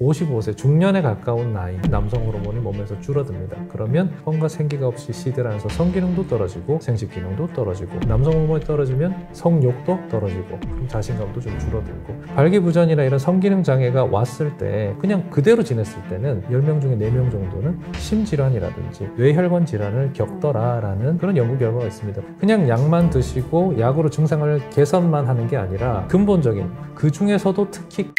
55세 중년에 가까운 나이 남성 호르몬이 몸에서 줄어듭니다. 그러면 뭔가 생기가 없이 시들하면서 성기능도 떨어지고 생식 기능도 떨어지고 남성 호르몬이 떨어지면 성욕도 떨어지고 그럼 자신감도 좀 줄어들고 발기부전이나 이런 성기능 장애가 왔을 때 그냥 그대로 지냈을 때는 10명 중에 4명 정도는 심질환이라든지 뇌혈관 질환을 겪더라라는 그런 연구 결과가 있습니다. 그냥 약만 드시고 약으로 증상을 개선만 하는 게 아니라 근본적인 그 중에서도 특히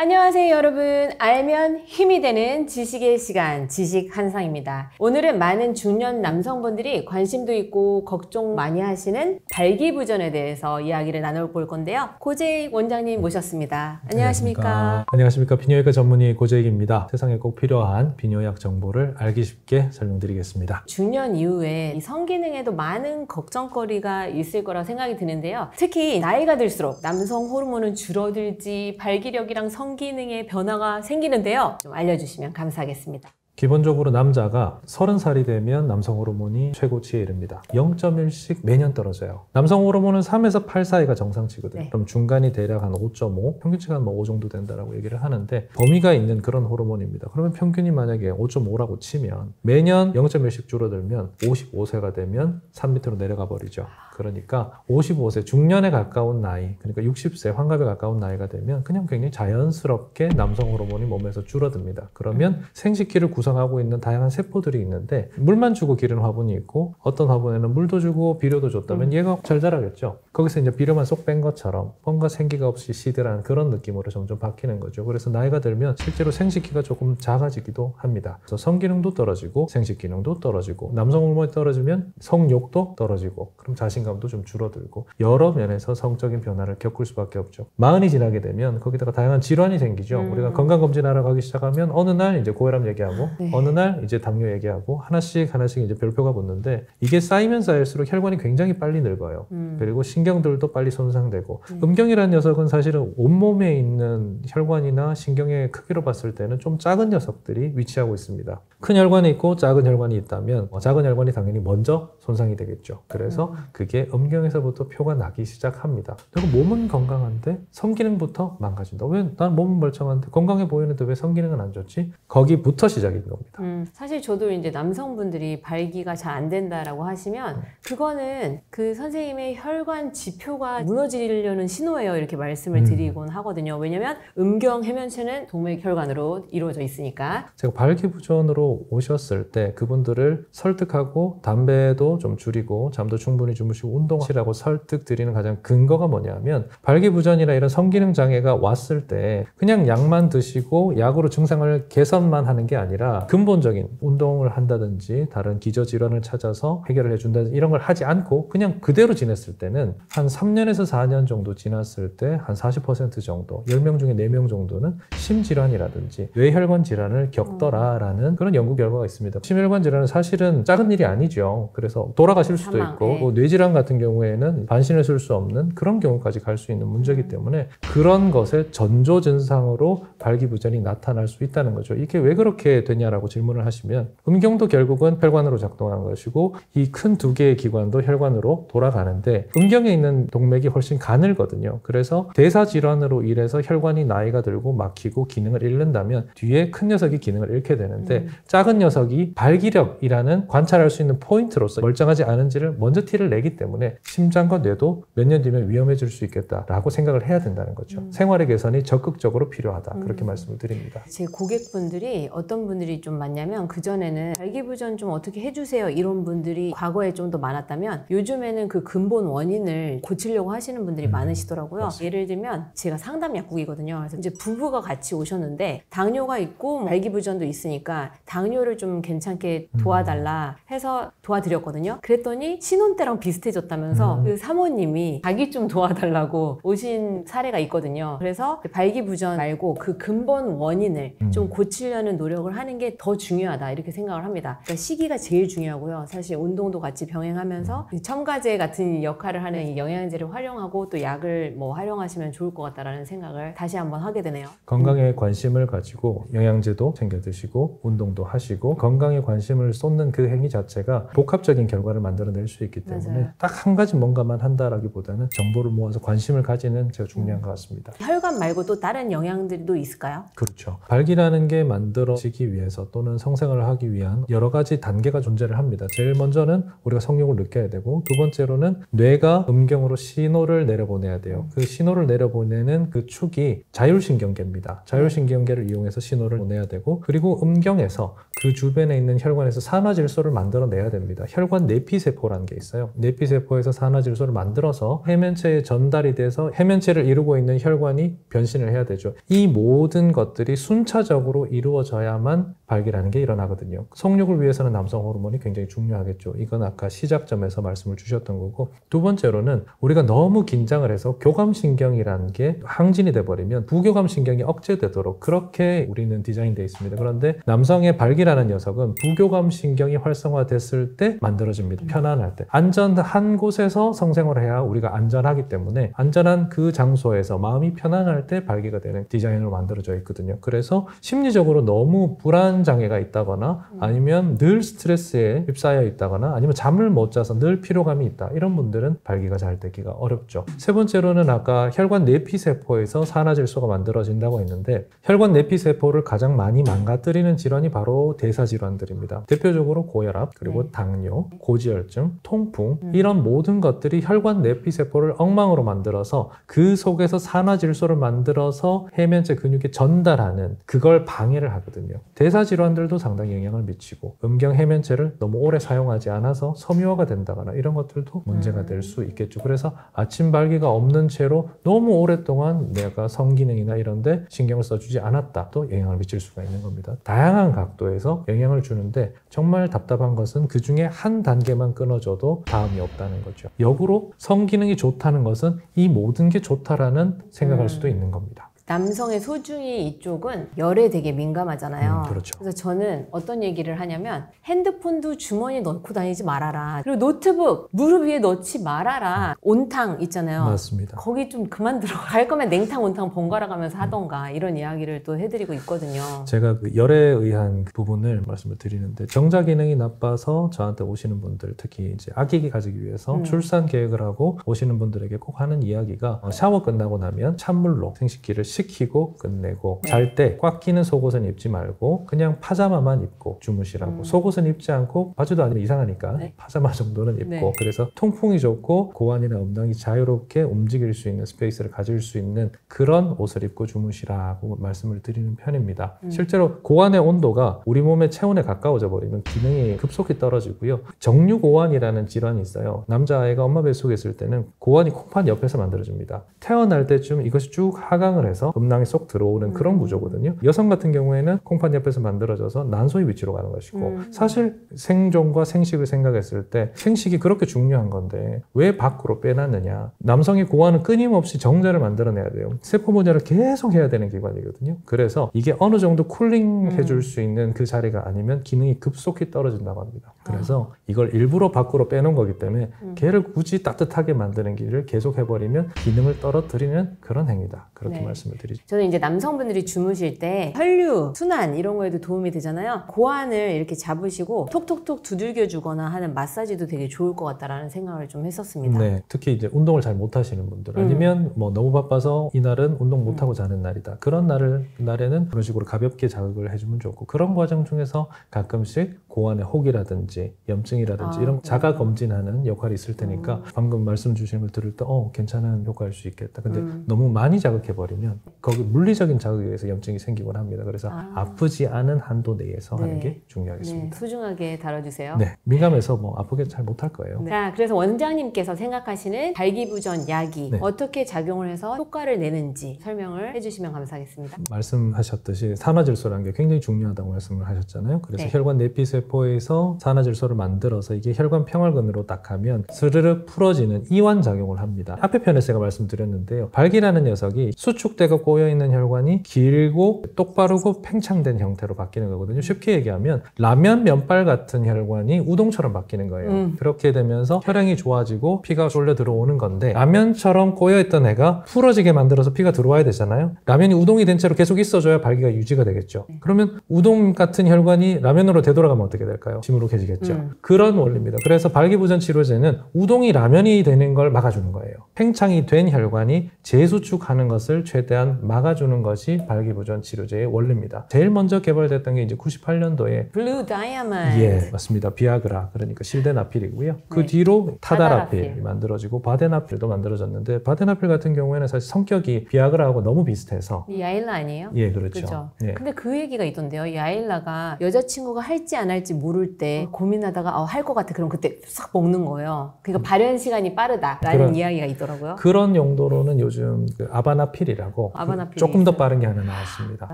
안녕하세요 여러분. 알면 힘이 되는 지식의 시간 지식한상입니다. 오늘은 많은 중년 남성분들이 관심도 있고 걱정 많이 하시는 발기부전에 대해서 이야기를 나눠볼 건데요. 고재익 원장님 모셨습니다. 안녕하십니까? 안녕하십니까. 비뇨기과 전문의 고재익입니다. 세상에 꼭 필요한 비뇨약 정보를 알기 쉽게 설명드리겠습니다. 중년 이후에 이 성기능에도 많은 걱정거리가 있을 거라고 생각이 드는데요. 특히 나이가 들수록 남성 호르몬은 줄어들지 발기력이랑 성기능의 변화가 생기는데요. 좀 알려주시면 감사하겠습니다. 기본적으로 남자가 30살이 되면 남성 호르몬이 최고치에 이릅니다. 0.1씩 매년 떨어져요. 남성 호르몬은 3에서 8 사이가 정상치거든요. 네. 그럼 중간이 대략 한 5.5, 평균치가 한 5 정도 된다라고 얘기를 하는데 범위가 있는 그런 호르몬입니다. 그러면 평균이 만약에 5.5라고 치면 매년 0.1씩 줄어들면 55세가 되면 3 밑으로 내려가 버리죠. 그러니까 55세 중년에 가까운 나이, 그러니까 60세 환갑에 가까운 나이가 되면 그냥 굉장히 자연스럽게 남성 호르몬이 몸에서 줄어듭니다. 그러면 생식기를 구성하고 있는 다양한 세포들이 있는데 물만 주고 기르는 화분이 있고 어떤 화분에는 물도 주고 비료도 줬다면 얘가 잘 자라겠죠. 거기서 이제 비료만 쏙 뺀 것처럼 뭔가 생기가 없이 시들한 그런 느낌으로 점점 바뀌는 거죠. 그래서 나이가 들면 실제로 생식기가 조금 작아지기도 합니다. 그래서 성기능도 떨어지고 생식기능도 떨어지고 남성 호르몬이 떨어지면 성욕도 떨어지고 그럼 자신감도 좀 줄어들고 여러 면에서 성적인 변화를 겪을 수밖에 없죠. 마흔이 지나게 되면 거기다가 다양한 질환이 생기죠. 우리가 건강검진하러 가기 시작하면 어느 날 이제 고혈압 얘기하고 네. 어느 날 이제 당뇨 얘기하고 하나씩 이제 별표가 붙는데 이게 쌓이면 쌓일수록 혈관이 굉장히 빨리 늙어요. 그리고 신경들도 빨리 손상되고 음경이라는 녀석은 사실은 온몸에 있는 혈관이나 신경의 크기로 봤을 때는 좀 작은 녀석들이 위치하고 있습니다. 큰 혈관이 있고 작은 혈관이 있다면 작은 혈관이 당연히 먼저 손상이 되겠죠. 그래서 그게 음경에서부터 표가 나기 시작합니다. 그리고 몸은 건강한데 성기능부터 망가진다. 왜? 난 몸은 멀쩡한데 건강해 보이는데 왜 성기능은 안 좋지? 거기부터 시작인 겁니다. 사실 저도 이제 남성분들이 발기가 잘 안 된다라고 하시면 그거는 그 선생님의 혈관 지표가 무너지려는 신호예요. 이렇게 말씀을 드리곤 하거든요. 왜냐면 음경 해면체는 동맥혈관으로 이루어져 있으니까. 제가 발기부전으로 오셨을 때 그분들을 설득하고 담배도 좀 줄이고 잠도 충분히 주무시고 운동하시라고 설득드리는 가장 근거가 뭐냐면 발기부전이나 이런 성기능 장애가 왔을 때 그냥 약만 드시고 약으로 증상을 개선만 하는 게 아니라 근본적인 운동을 한다든지 다른 기저질환을 찾아서 해결을 해준다든지 이런 걸 하지 않고 그냥 그대로 지냈을 때는 한 3년에서 4년 정도 지났을 때 한 40% 정도 10명 중에 4명 정도는 심질환이라든지 뇌혈관 질환을 겪더라라는 그런 연구 결과가 있습니다. 심혈관 질환은 사실은 작은 일이 아니죠. 그래서 돌아가실 수도 있고 뇌질환 같은 경우에는 반신을 쓸 수 없는 그런 경우까지 갈 수 있는 문제이기 때문에 그런 것의 전조 증상으로 발기부전이 나타날 수 있다는 거죠. 이게 왜 그렇게 되냐라고 질문을 하시면 음경도 결국은 혈관으로 작동하는 것이고 이 큰 두 개의 기관도 혈관으로 돌아가는데 음경에 있는 동맥이 훨씬 가늘거든요. 그래서 대사질환으로 인해서 혈관이 나이가 들고 막히고 기능을 잃는다면 뒤에 큰 녀석이 기능을 잃게 되는데 작은 녀석이 발기력이라는 관찰할 수 있는 포인트로서 멀쩡하지 않은지를 먼저 티를 내기 때문에 심장과 뇌도 몇 년 뒤면 위험해질 수 있겠다라고 생각을 해야 된다는 거죠. 생활의 개선이 적극적으로 필요하다. 그렇게 말씀을 드립니다. 제 고객분들이 어떤 분들이 좀 많냐면 그전에는 발기부전 좀 어떻게 해주세요 이런 분들이 과거에 좀 더 많았다면 요즘에는 그 근본 원인을 고치려고 하시는 분들이 많으시더라고요. 맞습니다. 예를 들면 제가 상담 약국이거든요. 그래서 이제 부부가 같이 오셨는데 당뇨가 있고 발기부전도 있으니까 당뇨를 좀 괜찮게 도와달라 해서 도와드렸거든요. 그랬더니 신혼 때랑 비슷해졌다면서 그 사모님이 자기 좀 도와달라고 오신 사례가 있거든요. 그래서 발기부전 말고 그 근본 원인을 좀 고치려는 노력을 하는 게 더 중요하다 이렇게 생각을 합니다. 그러니까 시기가 제일 중요하고요. 사실 운동도 같이 병행하면서 이 첨가제 같은 역할을 하는 이 영양제를 활용하고 또 약을 뭐 활용하시면 좋을 것 같다라는 생각을 다시 한번 하게 되네요. 건강에 관심을 가지고 영양제도 챙겨 드시고 운동도 하시고 건강에 관심을 쏟는 그 행위 자체가 복합적인 결과를 만들어낼 수 있기 때문에 딱 한 가지 뭔가만 한다라기보다는 정보를 모아서 관심을 가지는 제가 중요한 것 같습니다. 혈관 말고 또 다른 영양들도 있을까요? 그렇죠. 발기라는 게 만들어지기 위해서 또는 성생을 하기 위한 여러 가지 단계가 존재를 합니다. 제일 먼저는 우리가 성욕을 느껴야 되고 두 번째로는 뇌가 음경으로 신호를 내려보내야 돼요. 그 신호를 내려보내는 그 축이 자율신경계입니다. 자율신경계를 이용해서 신호를 보내야 되고 그리고 음경에서 그 주변에 있는 혈관에서 산화질소를 만들어내야 됩니다. 혈관 내피세포라는 게 있어요. 내피세포에서 산화질소를 만들어서 해면체에 전달이 돼서 해면체를 이루고 있는 혈관이 변신을 해야 되죠. 이 모든 것들이 순차적으로 이루어져야만 발기라는 게 일어나거든요. 성욕을 위해서는 남성 호르몬이 굉장히 중요하겠죠. 이건 아까 시작점에서 말씀을 주셨던 거고 두 번째로는 우리가 너무 긴장을 해서 교감신경이라는 게 항진이 돼버리면 부교감신경이 억제되도록 그렇게 우리는 디자인되어 있습니다. 그런데 남성의 발기라는 녀석은 부교감신경이 활성화됐을 때 만들어집니다. 편안할 때. 안전한 곳에서 성생활을 해야 우리가 안전하기 때문에 안전한 그 장소에서 마음이 편안할 때 발기가 되는 디자인으로 만들어져 있거든요. 그래서 심리적으로 너무 불안 장애가 있다거나 아니면 늘 스트레스에 휩싸여 있다거나 아니면 잠을 못 자서 늘 피로감이 있다. 이런 분들은 발기가 잘 되기가 어렵죠. 세 번째로는 아까 혈관 내피세포에서 산화질소가 만들어진다고 했는데 혈관 내피세포를 가장 많이 망가뜨리는 질환이 바로 대사질환들입니다. 대표적으로 고혈압, 그리고 당뇨, 고지혈증, 통풍 이런 모든 것들이 혈관 내피세포를 엉망으로 만들어서 그 속에서 산화질소를 만들어서 해면체 근육에 전달하는 그걸 방해를 하거든요. 대사질환들도 상당히 영향을 미치고 음경 해면체를 너무 오래 사용하지 않아서 섬유화가 된다거나 이런 것들도 문제가 될 수 있겠죠. 그래서 아침 발기가 없는 채로 너무 오랫동안 내가 성기능이나 이런 데 신경을 써주지 않았다 또 영향을 미칠 수가 있는 겁니다. 다양한 각도에서 영향을 주는데 정말 답답한 것은 그 중에 한 단계만 끊어져도 다음이 없다는 거죠. 역으로 성기능이 좋다는 것은 이 모든 게 좋다라는 생각할 수도 있는 겁니다. 남성의 소중히 이쪽은 열에 되게 민감하잖아요. 그렇죠. 그래서 저는 어떤 얘기를 하냐면 핸드폰도 주머니에 넣고 다니지 말아라. 그리고 노트북 무릎 위에 넣지 말아라. 온탕 있잖아요. 맞습니다. 거기 좀 그만 들어가. 갈 거면 냉탕 온탕 번갈아 가면서 하던가 이런 이야기를 또 해드리고 있거든요. 제가 그 열에 의한 부분을 말씀을 드리는데 정자 기능이 나빠서 저한테 오시는 분들 특히 이제 아기 가지기 위해서 출산 계획을 하고 오시는 분들에게 꼭 하는 이야기가 샤워 끝나고 나면 찬물로 생식기를 시키고 끝내고 잘 때 꽉 끼는 속옷은 입지 말고 그냥 파자마만 입고 주무시라고. 속옷은 입지 않고 바지도 아니면 이상하니까 파자마 정도는 입고 그래서 통풍이 좋고 고환이나 음낭이 자유롭게 움직일 수 있는 스페이스를 가질 수 있는 그런 옷을 입고 주무시라고 말씀을 드리는 편입니다. 실제로 고환의 온도가 우리 몸의 체온에 가까워져 버리면 기능이 급속히 떨어지고요. 정류고환이라는 질환이 있어요. 남자아이가 엄마 뱃속에 있을 때는 고환이 콩판 옆에서 만들어집니다. 태어날 때쯤 이것이 쭉 하강을 해서 음낭이 쏙 들어오는 그런 구조거든요. 여성 같은 경우에는 콩판 옆에서 만들어져서 난소의 위치로 가는 것이고 사실 생존과 생식을 생각했을 때 생식이 그렇게 중요한 건데 왜 밖으로 빼놨느냐. 남성의 고환은 끊임없이 정자를 만들어내야 돼요. 세포 분열을 계속 해야 되는 기관이거든요. 그래서 이게 어느 정도 쿨링 해줄 수 있는 그 자리가 아니면 기능이 급속히 떨어진다고 합니다. 그래서 이걸 일부러 밖으로 빼놓은 거기 때문에 걔를 굳이 따뜻하게 만드는 길을 계속 해버리면 기능을 떨어뜨리는 그런 행위다. 그렇게 말씀을 드리죠. 저는 이제 남성분들이 주무실 때 혈류, 순환 이런 거에도 도움이 되잖아요. 고환을 이렇게 잡으시고 톡톡톡 두들겨 주거나 하는 마사지도 되게 좋을 것 같다라는 생각을 좀 했었습니다. 네, 특히 이제 운동을 잘 못하시는 분들 아니면 뭐 너무 바빠서 이날은 운동 못하고 자는 날이다. 그런 날에는 그런 식으로 가볍게 자극을 해주면 좋고 그런 과정 중에서 가끔씩 고환의 혹이라든지 염증이라든지 이런 자가 검진하는 역할이 있을 테니까 방금 말씀 주신 걸 들을 때 괜찮은 효과일 수 있겠다. 근데 너무 많이 자극해버리면 거기 물리적인 자극에 의해서 염증이 생기곤 합니다. 그래서 아프지 않은 한도 내에서 하는 게 중요하겠습니다. 소중하게 다뤄주세요. 네, 민감해서 뭐 아프게 잘 못할 거예요. 자, 그래서 원장님께서 생각하시는 발기부전 약이 어떻게 작용을 해서 효과를 내는지 설명을 해주시면 감사하겠습니다. 말씀하셨듯이 산화질소라는 게 굉장히 중요하다고 말씀을 하셨잖아요. 그래서 혈관 내피세포에서 산화질소를 만들어서 이게 혈관 평활근으로 딱 하면 스르륵 풀어지는 이완작용을 합니다. 앞에 편에서 제가 말씀드렸는데요. 발기라는 녀석이 수축대 가운데가 꼬여있는 혈관이 길고 똑바르고 팽창된 형태로 바뀌는 거거든요. 쉽게 얘기하면 라면 면발 같은 혈관이 우동처럼 바뀌는 거예요. 그렇게 되면서 혈행이 좋아지고 피가 쏠려 들어오는 건데, 라면처럼 꼬여있던 애가 풀어지게 만들어서 피가 들어와야 되잖아요. 라면이 우동이 된 채로 계속 있어줘야 발기가 유지가 되겠죠. 그러면 우동 같은 혈관이 라면으로 되돌아가면 어떻게 될까요? 시무룩해지겠죠. 그런 원리입니다. 그래서 발기부전 치료제는 우동이 라면이 되는 걸 막아주는 거예요. 팽창이 된 혈관이 재수축하는 것을 최대한 막아주는 것이 발기부전 치료제의 원리입니다. 제일 먼저 개발됐던 게 이제 98년도에 블루 다이아몬드. 예, 맞습니다. 비아그라, 그러니까 실데나필이고요. 그 네. 뒤로 타다라필이 타다라필. 만들어지고 바데나필도 만들어졌는데, 바데나필 같은 경우에는 사실 성격이 비아그라하고 너무 비슷해서 야일라 아니에요? 예, 그렇죠. 그죠? 예. 근데 그 얘기가 있던데요. 야일라가 여자친구가 할지 안 할지 모를 때 고민하다가 할 것 같아. 그럼 그때 싹 먹는 거예요. 그러니까 발현 시간이 빠르다라는 이야기가 있더라고요. 그런 용도로는 요즘 그 아바나필이라고 아바나필이 조금 더 있어요. 빠른 게 하나 나왔습니다.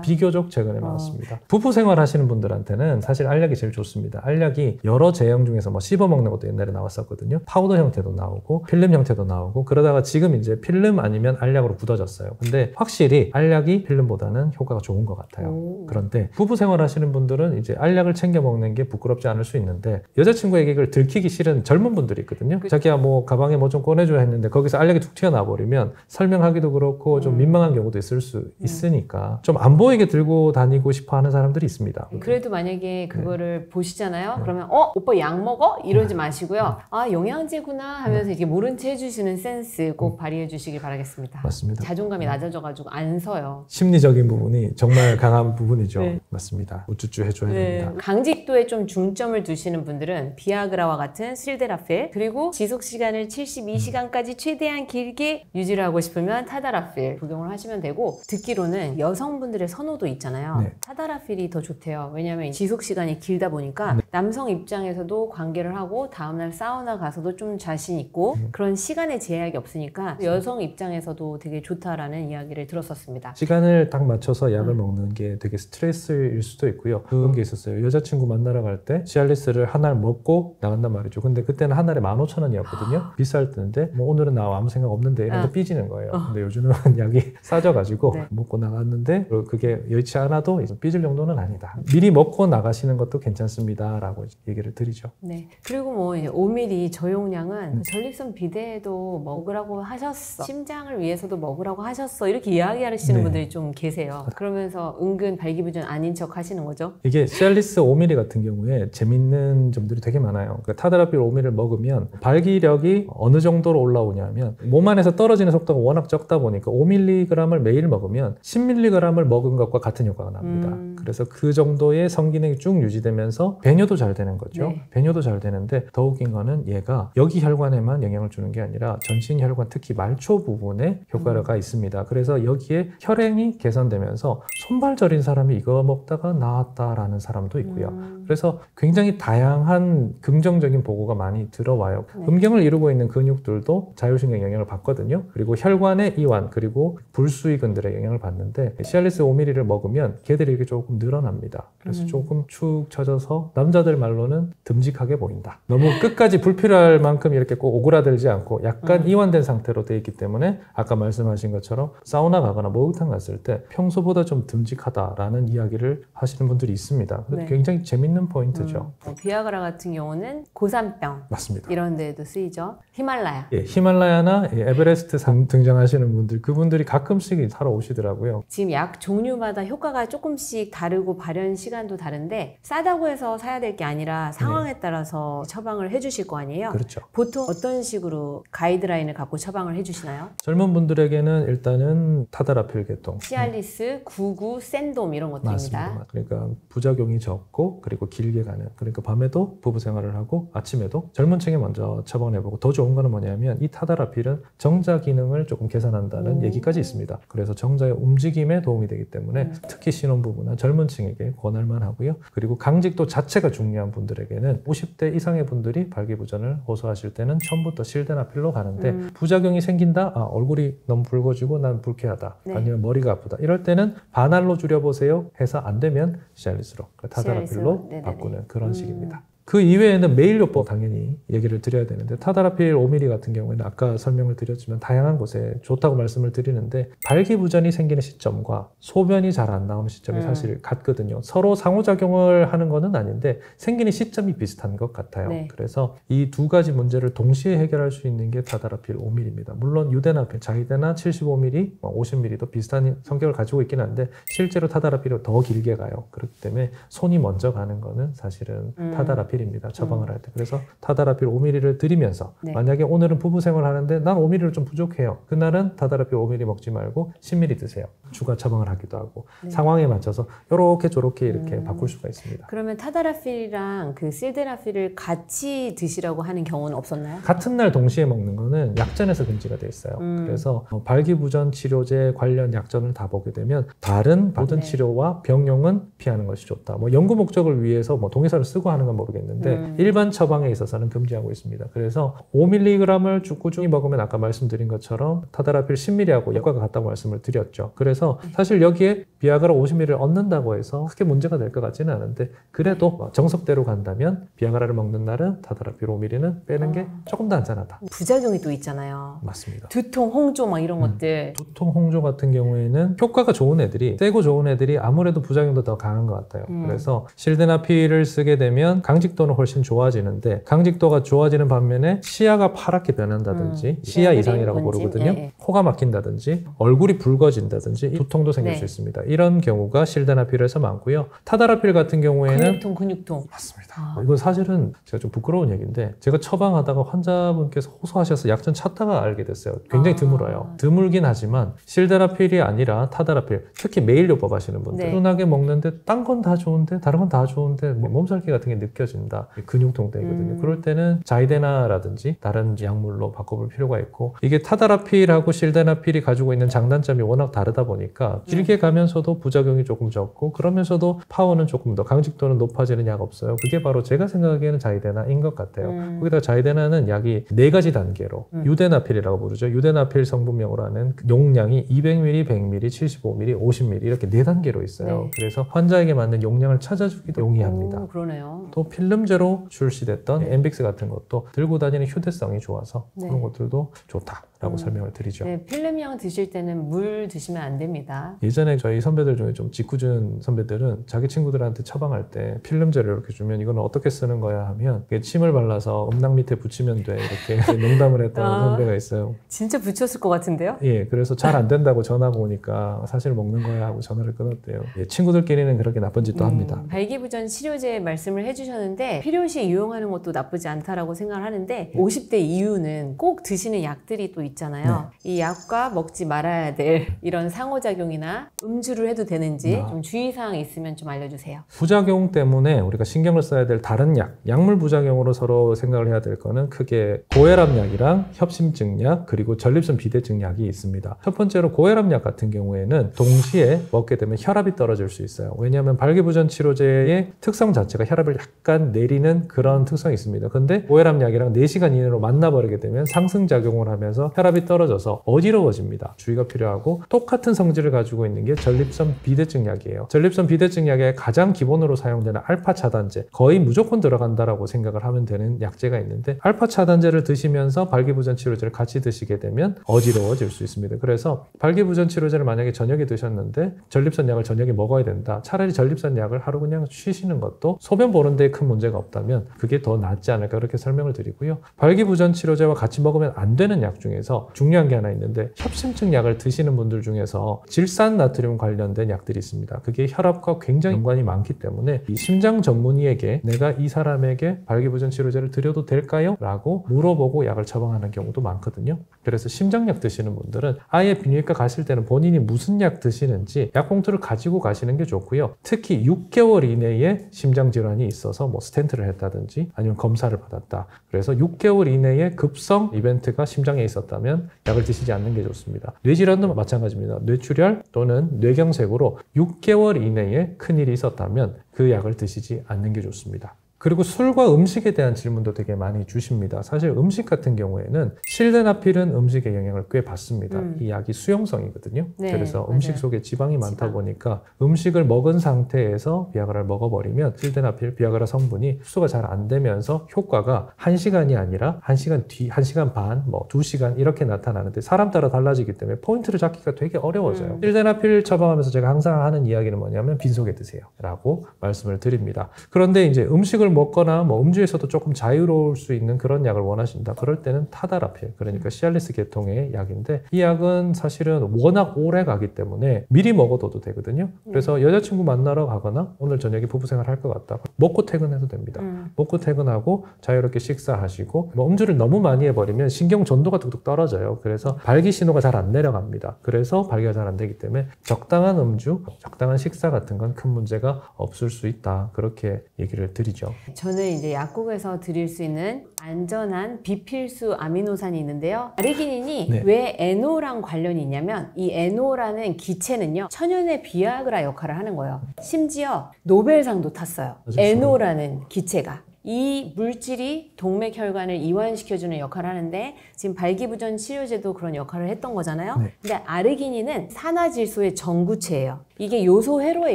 비교적 최근에 나왔습니다. 부부 생활 하시는 분들한테는 사실 알약이 제일 좋습니다. 알약이 여러 제형 중에서 뭐 씹어 먹는 것도 옛날에 나왔었거든요. 파우더 형태도 나오고 필름 형태도 나오고, 그러다가 지금 이제 필름 아니면 알약으로 굳어졌어요. 근데 확실히 알약이 필름보다는 효과가 좋은 것 같아요. 오. 그런데 부부 생활 하시는 분들은 이제 알약을 챙겨 먹는 게 부끄럽지 않을 수 있는데, 여자친구에게 이걸 들키기 싫은 젊은 분들이 있거든요. 자기야 뭐 가방에 뭐 좀 꺼내줘야 했는데 거기서 알약이 툭 튀어나와 버리면 설명하기도 그렇고 좀 민망한 경우도 있을 수 있으니까 좀 안 보이게 들고 다니고 싶어 하는 사람들이 있습니다. 그래도 만약에 그거를 보시잖아요. 그러면 오빠 약 먹어? 이러지 마시고요. 아, 영양제구나 하면서 이렇게 모른 채 해주시는 센스 꼭 발휘해 주시길 바라겠습니다. 맞습니다. 자존감이 낮아져가지고 안 서요. 심리적인 부분이 정말 강한 부분이죠. 네. 맞습니다. 우쭈쭈 해줘야 됩니다. 강직도에 좀 중점을 두시는 분들은 비아그라와 같은 실데나필, 그리고 지속 시간을 72시간까지 최대한 길게 유지를 하고 싶으면 타다라필 복용을 하시면 되고, 듣기로는 여성분들의 선호도 있잖아요. 네. 타다라필이 더 좋대요. 왜냐하면 지속 시간이 길다 보니까 남성 입장에서도 관계를 하고 다음날 사우나 가서도 좀 자신 있고 그런 시간의 제약이 없으니까 여성 입장에서도 되게 좋다라는 이야기를 들었었습니다. 시간을 딱 맞춰서 약을 먹는 게 되게 스트레스일 수도 있고요. 그런 게 있었어요. 여자친구 만나러 갈 때 시알리스를 한 알 먹고 나간단 말이죠. 근데 그때는 한 알에 15,000원이었거든요. 비쌀 때인데 뭐 오늘은 나 아무 생각 없는데 이런 거 삐지는 거예요. 근데 요즘은 약이 싸져가지고 네. 먹고 나갔는데 그게 여의치 않아도 이제 삐질 정도는 아니다. 미리 먹고 나가시는 것도 괜찮습니다 라고 얘기를 드리죠. 네. 그리고 뭐 이제 5mm 저용량은 전립선 비대에도 먹으라고 하셨어. 심장을 위해서도 먹으라고 하셨어. 이렇게 이야기하시는 네. 분들이 좀 계세요. 그러면서 은근 발기부전 아닌 척 하시는 거죠. 이게 시알리스 5mm 같은 경우에 재밌는 점들이 되게 많아요. 그러니까 타다라필 5mm를 먹으면 발기력이 어느 정도로 올라오냐면, 몸 안에서 떨어지는 속도가 워낙 적다 보니까 5mg을 매일 먹으면 10mg을 먹은 것과 같은 효과가 납니다. 그래서 그 정도의 성기능이 쭉 유지되면서 배뇨도 잘 되는 거죠. 네. 배뇨도 잘 되는데 더 웃긴 거는 얘가 여기 혈관에만 영향을 주는 게 아니라 전신 혈관, 특히 말초 부분에 효과가 있습니다. 그래서 여기에 혈행이 개선되면서 손발 저린 사람이 이거 먹다가 나았다라는 사람도 있고요. 그래서 굉장히 다양한 긍정적인 보고가 많이 들어와요. 네. 음경을 이루고 있는 근육들도 자율신경 영향을 받거든요. 그리고 혈관의 이완, 그리고 불수의근들의 영향을 받는데, 시알리스 5mm를 먹으면 걔들이 이렇게 조금 늘어납니다. 그래서 조금 축 처져서 남자들 말로는 듬직하게 보인다. 너무 끝까지 불필요할 만큼 이렇게 꼭 오그라들지 않고 약간 이완된 상태로 돼 있기 때문에 아까 말씀하신 것처럼 사우나 가거나 목욕탕 갔을 때 평소보다 좀 듬직하다라는 이야기를 하시는 분들이 있습니다. 네. 굉장히 재밌는 포인트죠. 비아그라 같은 경우는 고산병 맞습니다. 이런 데에도 쓰이죠. 히말라야. 예, 히말라야나 에베레스트 산 등장하시는 분들, 그분들이 가끔씩 사러 오시더라고요. 지금 약 종류마다 효과가 조금씩 다르고 발현 시간도 다른데, 싸다고 해서 사야 될 게 아니라 상황에 따라서 처방을 해주실 거 아니에요? 그렇죠. 보통 어떤 식으로 가이드라인을 갖고 처방을 해주시나요? 젊은 분들에게는 일단은 타다라필 계통. 시알리스, 구구, 샌돔 이런 것들입니다. 맞습니다. 그러니까 부작용이 적고 그리고 길게 가는, 그러니까 밤에도 부부 생활을 하고 아침에도 젊은 층에 먼저 처방해보고, 더 좋은 거는 뭐냐면 이 타다라필은 정자 기능을 조금 개선한다는 얘기까지 있습니다. 그래서 정자의 움직임에 도움이 되기 때문에 특히 신혼부부나 젊은 층에게 권할만 하고요. 그리고 강직도 자체가 중요한 분들에게는 50대 이상의 분들이 발기부전을 호소하실 때는 처음부터 실데나필로 가는데, 부작용이 생긴다? 아, 얼굴이 너무 붉어지고 난 불쾌하다. 네. 아니면 머리가 아프다. 이럴 때는 반알로 줄여보세요 해서 안 되면 시알리스로, 타다라필로 시알리스로? 네네네. 바꾸는 그런 식입니다. 그 이외에는 메일요법 당연히 얘기를 드려야 되는데 타다라필 5mm 같은 경우에는 아까 설명을 드렸지만 다양한 곳에 좋다고 말씀을 드리는데 발기부전이 생기는 시점과 소변이 잘 안 나오는 시점이 사실 같거든요. 서로 상호작용을 하는 거는 아닌데 생기는 시점이 비슷한 것 같아요. 네. 그래서 이 두 가지 문제를 동시에 해결할 수 있는 게 타다라필 5mm입니다. 물론 유데나필, 자이데나 75mm, 50mm도 비슷한 성격을 가지고 있긴 한데 실제로 타다라필이 더 길게 가요. 그렇기 때문에 손이 먼저 가는 거는 사실은 타다라필입니다. 처방을 할 때. 그래서 타다라필 5mm를 드리면서 네. 만약에 오늘은 부부 생활을 하는데 난 5mm를 좀 부족해요. 그날은 타다라필 5mm 먹지 말고 10mm 드세요. 추가 처방을 하기도 하고 네. 상황에 맞춰서 요렇게 저렇게 이렇게 바꿀 수가 있습니다. 그러면 타다라필이랑 그 실데나필을 같이 드시라고 하는 경우는 없었나요? 같은 날 동시에 먹는 거는 약전에서 금지가 돼 있어요. 그래서 발기부전 치료제 관련 약전을 다 보게 되면 다른 모든 네. 치료와 병용은 피하는 것이 좋다. 뭐 연구 목적을 위해서 뭐 동의서를 쓰고 하는 건 모르겠는데 일반 처방에 있어서는 금지하고 있습니다. 그래서 5mg을 쭉 꾸준히 먹으면 아까 말씀드린 것처럼 타다라필 10mg하고 효과가 같다고 말씀을 드렸죠. 그래서 사실 여기에 비아그라 50mg를 얻는다고 해서 크게 문제가 될 것 같지는 않은데 그래도 정석대로 간다면 비아그라를 먹는 날은 타다라필 5mg는 빼는 게 조금 더 안전하다. 부작용이 또 있잖아요. 맞습니다. 두통, 홍조 막 이런 것들. 두통, 홍조 같은 경우에는 효과가 좋은 애들이 세고 좋은 애들이 아무래도 부작용도 더 강한 것 같아요. 그래서 실데나필을 쓰게 되면 강직도는 훨씬 좋아지는데 강직도가 좋아지는 반면에 시야가 파랗게 변한다든지 시야 이상이라고 부르거든요. 예. 코가 막힌다든지 얼굴이 붉어진다든지 두통도 생길 네. 수 있습니다. 이런 경우가 실데나필에서 많고요. 타다라필 같은 경우에는 근육통. 맞습니다. 이건 사실은 제가 좀 부끄러운 얘기인데 제가 처방하다가 환자분께서 호소하셔서 약전 찾다가 알게 됐어요. 굉장히 드물어요. 드물긴 하지만 실데나필이 아니라 타다라필, 특히 메일요법 하시는 분들 네. 꾸준하게 먹는데 딴 건 다 좋은데 다른 건 다 좋은데 몸살기 같은 게 느껴진다. 근육통 때문이거든요. 그럴 때는 자이데나라든지 다른 약물로 바꿔볼 필요가 있고 이게 타다라필하고 실데나필이 가지고 있는 장단점이 워낙 다르다 보니까 길게 가면서도 부작용이 조금 적고 그러면서도 파워는 조금 더 강직도는 높아지는 약 없어요. 그게 바로 제가 생각하기에는 자이데나인 것 같아요. 거기다 자이데나는 약이 4가지 단계로 유데나필이라고 부르죠. 유데나필 성분명으로 하는 용량이 200ml, 100ml, 75ml, 50ml 이렇게 4단계로 있어요. 네. 그래서 환자에게 맞는 용량을 찾아주기도 용이합니다. 오, 그러네요. 또 필름제로 출시됐던 엠빅스 같은 것도 들고 다니는 휴대성이 좋아서 네. 그런 것들도 좋다라고 설명을 드리죠. 네, 필름형 드실 때는 물 드시면 안 됩니다. 예전에 저희 선배들 중에 좀 짓궂은 선배들은 자기 친구들한테 처방할 때 필름제를 이렇게 주면 이거는 어떻게 쓰는 거야 하면 침을 발라서 음낭 밑에 붙이면 돼 이렇게 농담을 했던 선배가 있어요. 진짜 붙였을 것 같은데요? 예, 그래서 잘 안 된다고 전화가 오니까 사실 먹는 거야 하고 전화를 끊었대요. 예, 친구들끼리는 그렇게 나쁜 짓도 합니다. 발기부전 치료제 말씀을 해주셨는데 필요시 이용하는 것도 나쁘지 않다라고 생각을 하는데 50대 이후는 꼭 드시는 약들이 또 있잖아요. 이 약과 먹지 말아야 될 이런 상호작용이나 음주를 해도 되는지 좀 주의사항이 있으면 좀 알려주세요. 부작용 때문에 우리가 신경을 써야 될 다른 약, 약물 부작용으로 서로 생각을 해야 될 거는 크게 고혈압약이랑 협심증약 그리고 전립선 비대증약이 있습니다. 첫 번째로 고혈압약 같은 경우에는 동시에 먹게 되면 혈압이 떨어질 수 있어요. 왜냐하면 발기부전 치료제의 특성 자체가 혈압을 약간 내리는 그런 특성이 있습니다. 근데 고혈압약이랑 4시간 이내로 만나버리게 되면 상승작용을 하면서 혈압이 떨어져서 어지러워집니다. 주의가 필요하고 똑같은 성질을 가지고 있는 게 전립선 비대증약이에요. 전립선 비대증약의 가장 기본으로 사용되는 알파 차단제 거의 무조건 들어간다라고 생각을 하면 되는 약제가 있는데 알파 차단제를 드시면서 발기부전 치료제를 같이 드시게 되면 어지러워질 수 있습니다. 그래서 발기부전 치료제를 만약에 저녁에 드셨는데 전립선 약을 저녁에 먹어야 된다. 차라리 전립선 약을 하루 그냥 쉬시는 것도 소변 보는 데 큰 문제가 없다면 그게 더 낫지 않을까 그렇게 설명을 드리고요. 발기부전 치료제와 같이 먹으면 안 되는 약 중에서 중요한 게 하나 있는데 협심증 약을 드시는 분들 중에서 질산나트륨 관련된 약들이 있습니다. 그게 혈압과 굉장히 연관이 많기 때문에 이 심장 전문의에게 내가 이 사람에게 발기부전 치료제를 드려도 될까요? 라고 물어보고 약을 처방하는 경우도 많거든요. 그래서 심장약 드시는 분들은 아예 비뇨기과 가실 때는 본인이 무슨 약 드시는지 약봉투를 가지고 가시는 게 좋고요. 특히 6개월 이내에 심장질환이 있어서 뭐 스텐트를 했다든지 아니면 검사를 받았다. 그래서 6개월 이내에 급성 이벤트가 심장에 있었다면 약을 드시지 않는 게 좋습니다. 뇌질환도 마찬가지입니다. 뇌출혈 또는 뇌경색으로 6개월 이내에 큰일이 있었다면 그 약을 드시지 않는 게 좋습니다. 그리고 술과 음식에 대한 질문도 되게 많이 주십니다. 사실 음식 같은 경우에는 실데나필은 음식에 영향을 꽤 받습니다. 이 약이 수용성이거든요. 네, 그래서 맞아요. 음식 속에 지방이 많다 지방. 보니까 음식을 먹은 상태에서 비아그라를 먹어버리면 실데나필, 비아그라 성분이 흡수가 잘 안 되면서 효과가 1시간이 아니라 1시간 뒤, 1시간 반, 뭐 2시간 이렇게 나타나는데 사람 따라 달라지기 때문에 포인트를 잡기가 되게 어려워져요. 실데나필 처방하면서 제가 항상 하는 이야기는 뭐냐면 빈속에 드세요 라고 말씀을 드립니다. 그런데 이제 음식을 먹거나 뭐 음주에서도 조금 자유로울 수 있는 그런 약을 원하신다. 그럴 때는 타다라필, 그러니까 시알리스 계통의 약인데 이 약은 사실은 워낙 오래 가기 때문에 미리 먹어둬도 되거든요. 그래서 여자친구 만나러 가거나 오늘 저녁에 부부생활 할 것 같다. 먹고 퇴근해도 됩니다. 먹고 퇴근하고 자유롭게 식사하시고 뭐 음주를 너무 많이 해버리면 신경 전도가 뚝뚝 떨어져요. 그래서 발기 신호가 잘 안 내려갑니다. 그래서 발기가 잘 안 되기 때문에 적당한 음주, 적당한 식사 같은 건 큰 문제가 없을 수 있다. 그렇게 얘기를 드리죠. 저는 이제 약국에서 드릴 수 있는 안전한 비필수 아미노산이 있는데요. 아르기닌이 네. 왜 에노랑 관련이 있냐면 이 에노라는 기체는요. 천연의 비아그라 역할을 하는 거예요. 심지어 노벨상도 탔어요. 맞아요. 에노라는 기체가. 이 물질이 동맥혈관을 이완시켜주는 역할을 하는데 지금 발기부전 치료제도 그런 역할을 했던 거잖아요. 네. 근데 아르기닌은 산화질소의 전구체예요. 이게 요소 회로에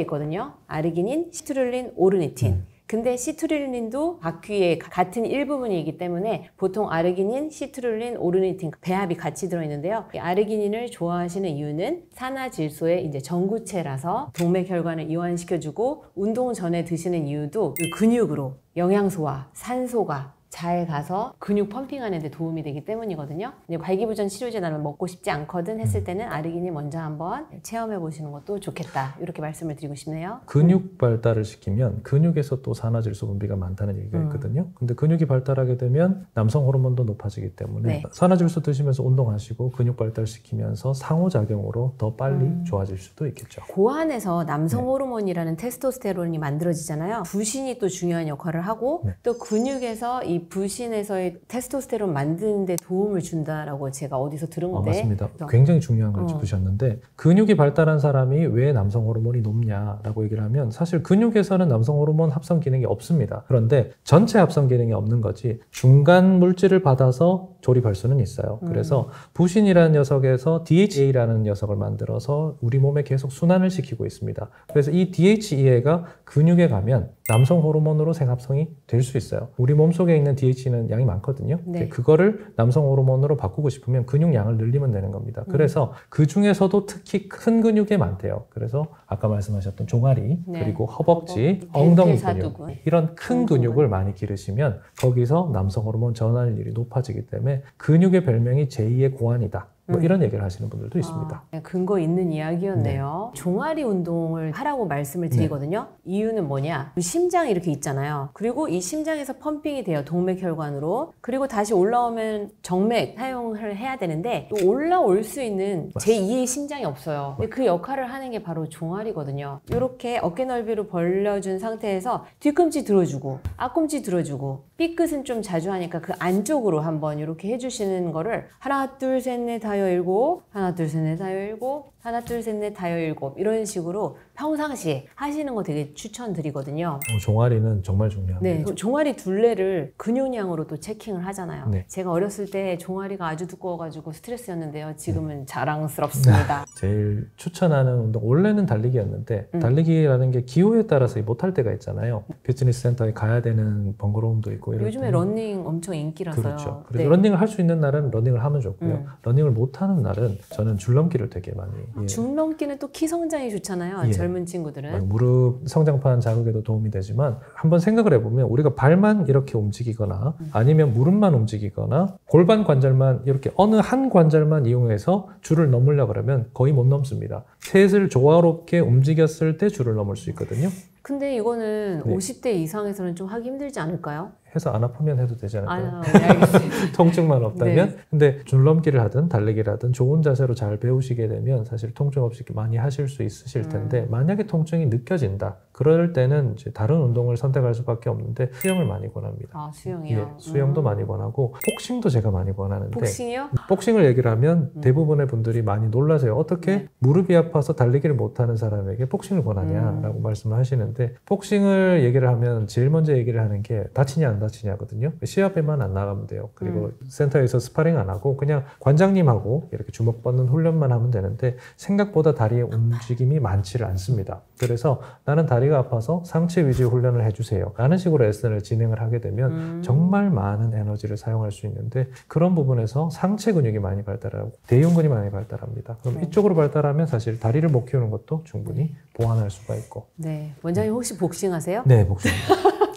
있거든요. 아르기닌, 시트룰린, 오르니틴. 근데 시트룰린도 바퀴의 같은 일부분이기 때문에 보통 아르기닌, 시트룰린, 오르니틴 배합이 같이 들어있는데요. 이 아르기닌을 좋아하시는 이유는 산화질소의 이제 전구체라서 동맥혈관을 이완시켜주고 운동 전에 드시는 이유도 그 근육으로 영양소와 산소가 잘 가서 근육 펌핑하는 데 도움이 되기 때문이거든요. 이제 발기부전 치료제 나는 먹고 싶지 않거든 했을 때는 아르기닌 먼저 한번 체험해 보시는 것도 좋겠다. 이렇게 말씀을 드리고 싶네요. 근육 발달을 시키면 근육에서 또 산화질소 분비가 많다는 얘기가 있거든요. 근데 근육이 발달하게 되면 남성 호르몬도 높아지기 때문에 네. 산화질소 드시면서 운동하시고 근육 발달시키면서 상호작용으로 더 빨리 좋아질 수도 있겠죠. 고환에서 남성 네. 호르몬이라는 테스토스테론이 만들어지잖아요. 부신이 또 중요한 역할을 하고 네. 또 근육에서 이 부신에서의 테스토스테론 만드는 데 도움을 준다라고 제가 어디서 들은 건데 맞습니다. 그래서 굉장히 중요한 걸 짚으셨는데 근육이 발달한 사람이 왜 남성 호르몬이 높냐라고 얘기를 하면 사실 근육에서는 남성 호르몬 합성 기능이 없습니다. 그런데 전체 합성 기능이 없는 거지 중간 물질을 받아서 조립할 수는 있어요. 그래서 부신이라는 녀석에서 DHEA라는 녀석을 만들어서 우리 몸에 계속 순환을 시키고 있습니다. 그래서 이 DHEA가 근육에 가면 남성 호르몬으로 생합성이 될 수 있어요. 우리 몸속에 있는 DHEA는 양이 많거든요. 네. 그거를 남성 호르몬으로 바꾸고 싶으면 근육량을 늘리면 되는 겁니다. 그래서 그 중에서도 특히 큰 근육에 많대요. 그래서 아까 말씀하셨던 종아리, 네. 그리고 허벅지, 허벅지, 엉덩이 대사두근. 근육 이런 큰 정말. 근육을 많이 기르시면 거기서 남성 호르몬 전환율이 높아지기 때문에 근육의 별명이 제2의 고환이다. 뭐 이런 얘기를 하시는 분들도 있습니다. 네, 근거 있는 이야기였네요. 종아리 운동을 하라고 말씀을 드리거든요. 이유는 뭐냐? 심장이 이렇게 있잖아요. 그리고 이 심장에서 펌핑이 돼요. 동맥혈관으로. 그리고 다시 올라오면 정맥 사용을 해야 되는데 또 올라올 수 있는 제2의 심장이 없어요. 근데 그 역할을 하는 게 바로 종아리거든요. 이렇게 어깨 넓이로 벌려준 상태에서 뒤꿈치 들어주고 앞꿈치 들어주고 삐끗은 좀 자주 하니까 그 안쪽으로 한번 이렇게 해주시는 거를 하나 둘 셋 넷 다여 일곱 하나 둘 셋 넷 다여 일곱 하나 둘 셋 넷 다여 일곱 이런 식으로 평상시에 하시는 거 되게 추천드리거든요. 종아리는 정말 중요합니다. 네, 종아리 둘레를 근육량으로 또 체킹을 하잖아요. 네. 제가 어렸을 때 종아리가 아주 두꺼워가지고 스트레스였는데요. 지금은 자랑스럽습니다. 제일 추천하는 운동 원래는 달리기였는데 달리기라는 게 기후에 따라서 못할 때가 있잖아요. 피트니스 센터에 가야 되는 번거로움도 있고 이럴 요즘에 때. 러닝 엄청 인기라서요. 그렇죠. 그래서 네. 러닝을 할 수 있는 날은 러닝을 하면 좋고요. 러닝을 못하는 날은 저는 줄넘기를 되게 많이 줄넘기는 또 키 성장이 좋잖아요. 예. 젊은 친구들은. 무릎 성장판 자극에도 도움이 되지만 한번 생각을 해보면 우리가 발만 이렇게 움직이거나 아니면 무릎만 움직이거나 골반 관절만 이렇게 어느 한 관절만 이용해서 줄을 넘으려고 그러면 거의 못 넘습니다. 셋을 조화롭게 움직였을 때 줄을 넘을 수 있거든요. 근데 이거는 네. 50대 이상에서는 좀 하기 힘들지 않을까요? 해서 안 아프면 해도 되지 않을까요? 네, 알겠습니다. 통증만 없다면. 네. 근데 줄넘기를 하든 달리기를 하든 좋은 자세로 잘 배우시게 되면 사실 통증 없이 많이 하실 수 있으실 텐데 만약에 통증이 느껴진다. 그럴 때는 이제 다른 운동을 선택할 수밖에 없는데 수영을 많이 권합니다. 아, 수영이요? 예, 수영도 많이 권하고 복싱도 제가 많이 권하는데 복싱이요? 복싱을 얘기를 하면 대부분의 분들이 많이 놀라세요. 어떻게 네. 무릎이 아파서 달리기를 못하는 사람에게 복싱을 권하냐라고 말씀을 하시는데 복싱을 얘기를 하면 제일 먼저 얘기를 하는 게 다치냐 안 다치냐거든요. 시합에만 안 나가면 돼요. 그리고 센터에서 스파링 안 하고 그냥 관장님하고 이렇게 주먹 뻗는 훈련만 하면 되는데 생각보다 다리의 움직임이 많지를 않습니다. 그래서 나는 다리가 아파서 상체 위주의 훈련을 해주세요 라는 식으로 레슨을 진행을 하게 되면 정말 많은 에너지를 사용할 수 있는데 그런 부분에서 상체 근육이 많이 발달하고 대흉근이 많이 발달합니다. 그럼 이쪽으로 발달하면 사실 다리를 못 키우는 것도 충분히 보완할 수가 있고. 네. 원장님 혹시 복싱 하세요? 네, 복싱.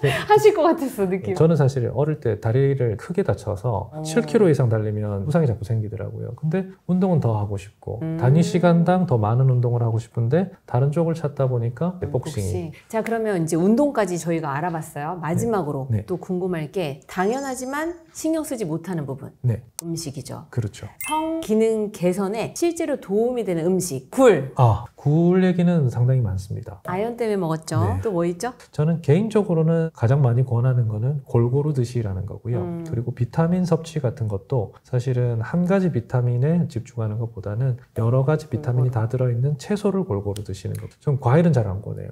네. 하실 것 같았어, 느낌. 저는 사실 어릴 때 다리를 크게 다쳐서 7km 이상 달리면 부상이 자꾸 생기더라고요. 근데 운동은 더 하고 싶고 단위 시간당 더 많은 운동을 하고 싶은데 다른 쪽을 찾다 보니까 복싱이. 복싱. 자, 그러면 이제 운동까지 저희가 알아봤어요. 마지막으로 네. 또 궁금할 게 당연하지만 신경 쓰지 못하는 부분. 네, 음식이죠. 그렇죠. 성 기능 개선에 실제로 도움이 되는 음식. 굴. 굴 얘기는 상당히 많습니다. 아연 때문에 먹었죠. 네. 또 뭐 있죠? 저는 개인적으로는 가장 많이 권하는 거는 골고루 드시라는 거고요. 그리고 비타민 섭취 같은 것도 사실은 한 가지 비타민에 집중하는 것보다는 여러 가지 비타민이 다 들어있는 채소를 골고루 드시는 거죠. 전 과일은 잘 안 권해요.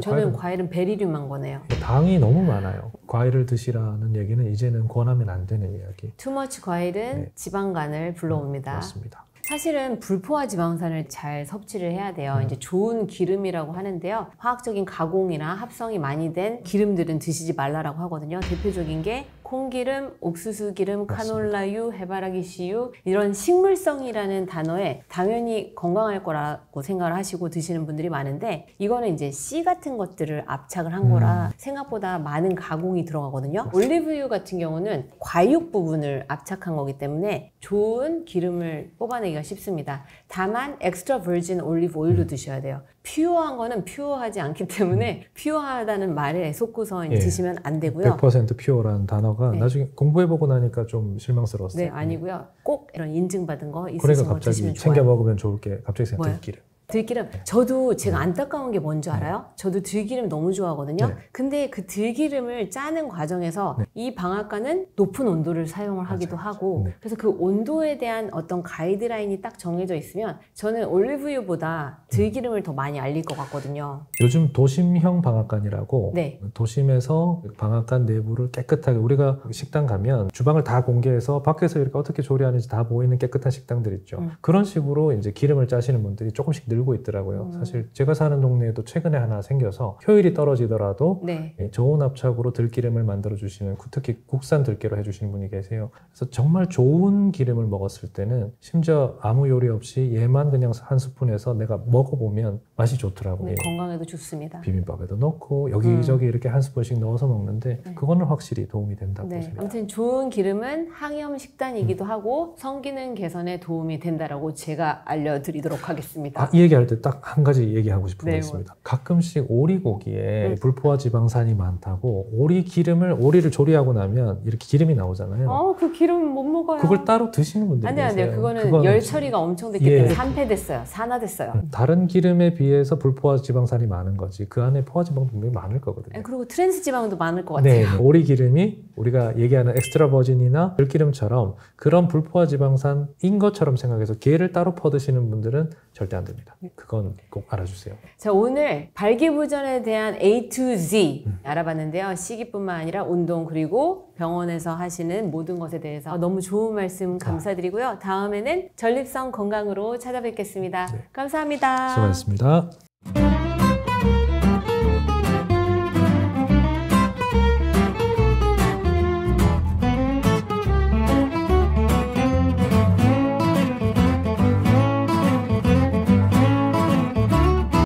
저는 과일은 베리륨만 권해요. 당이 너무 많아요. 과일을 드시라는 얘기는 이제는 권하면 안 되는 이야기. 투머치 과일은 네. 지방간을 불러옵니다. 맞습니다. 사실은 불포화 지방산을 잘 섭취를 해야 돼요. 이제 좋은 기름이라고 하는데요. 화학적인 가공이나 합성이 많이 된 기름들은 드시지 말라라고 하거든요. 대표적인 게 콩기름, 옥수수 기름, 카놀라유, 해바라기 씨유 이런 식물성이라는 단어에 당연히 건강할 거라고 생각을 하시고 드시는 분들이 많은데 이거는 이제 씨 같은 것들을 압착을 한 거라 생각보다 많은 가공이 들어가거든요. 올리브유 같은 경우는 과육 부분을 압착한 거기 때문에 좋은 기름을 뽑아내기가 쉽습니다. 다만 엑스트라 버진 올리브 오일로 드셔야 돼요. 퓨어한 거는 퓨어하지 않기 때문에 퓨어하다는 말에 속고서 이제 드시면 안 되고요. 100% 퓨어라는 단어가 네. 나중에 공부해보고 나니까 좀 실망스러웠어요. 네, 아니고요. 꼭 이런 인증받은 거 그러니까 있으신 거 갑자기 드시면 챙겨 좋아요. 먹으면 좋을 게 갑자기 뭐예요? 들기름. 들기름. 저도 제가 안타까운 게 뭔지 알아요? 저도 들기름 너무 좋아하거든요. 네. 근데 그 들기름을 짜는 과정에서 이 방앗간은 높은 온도를 사용을 하기도 하고 네. 그래서 그 온도에 대한 어떤 가이드라인이 딱 정해져 있으면 저는 올리브유보다 들기름을 더 많이 알릴 것 같거든요. 요즘 도심형 방앗간이라고 네. 도심에서 방앗간 내부를 깨끗하게 우리가 식당 가면 주방을 다 공개해서 밖에서 이렇게 어떻게 조리하는지 다 보이는 깨끗한 식당들 있죠. 그런 식으로 이제 기름을 짜시는 분들이 조금씩 늘고 있더라고요. 사실 제가 사는 동네에도 최근에 하나 생겨서 효율이 떨어지더라도 네. 좋은 압착으로 들기름을 만들어 주시는 특히 국산 들깨로 해주시는 분이 계세요. 그래서 정말 좋은 기름을 먹었을 때는 심지어 아무 요리 없이 얘만 그냥 한 스푼에서 내가 먹어보면 맛이 좋더라고요. 네, 건강에도 좋습니다. 비빔밥에도 넣고 여기저기 이렇게 한 스푼씩 넣어서 먹는데 그거는 확실히 도움이 된다고 네, 보십니다. 아무튼 좋은 기름은 항염 식단이기도 하고 성기능 개선에 도움이 된다라고 제가 알려드리도록 하겠습니다. 이 얘기할 때 딱 한 가지 얘기하고 싶은 게 네, 있습니다. 가끔씩 오리고기에 불포화 지방산이 많다고 오리를 조리하고 나면 이렇게 기름이 나오잖아요. 그 기름 못 먹어요. 그걸 따로 드시는 분들이 안 돼요, 안 돼요. 계세요. 그거는 열 처리가 엄청 됐기 때문에 산패됐어요. 산화됐어요. 다른 기름에 비해서 불포화 지방산이 많은 거지 그 안에 포화 지방도 분명히 많을 거거든요. 그리고 트랜스 지방도 많을 것 같아요. 네, 오리 기름이 우리가 얘기하는 엑스트라 버진이나 들기름처럼 그런 불포화 지방산인 것처럼 생각해서 게를 따로 퍼드시는 분들은 절대 안 됩니다. 그건 꼭 알아주세요. 자, 오늘 발기부전에 대한 A to Z 알아봤는데요. 식이뿐만 아니라 운동 그리고 병원에서 하시는 모든 것에 대해서 너무 좋은 말씀 감사드리고요. 다음에는 전립선 건강으로 찾아뵙겠습니다. 감사합니다. 수고하셨습니다.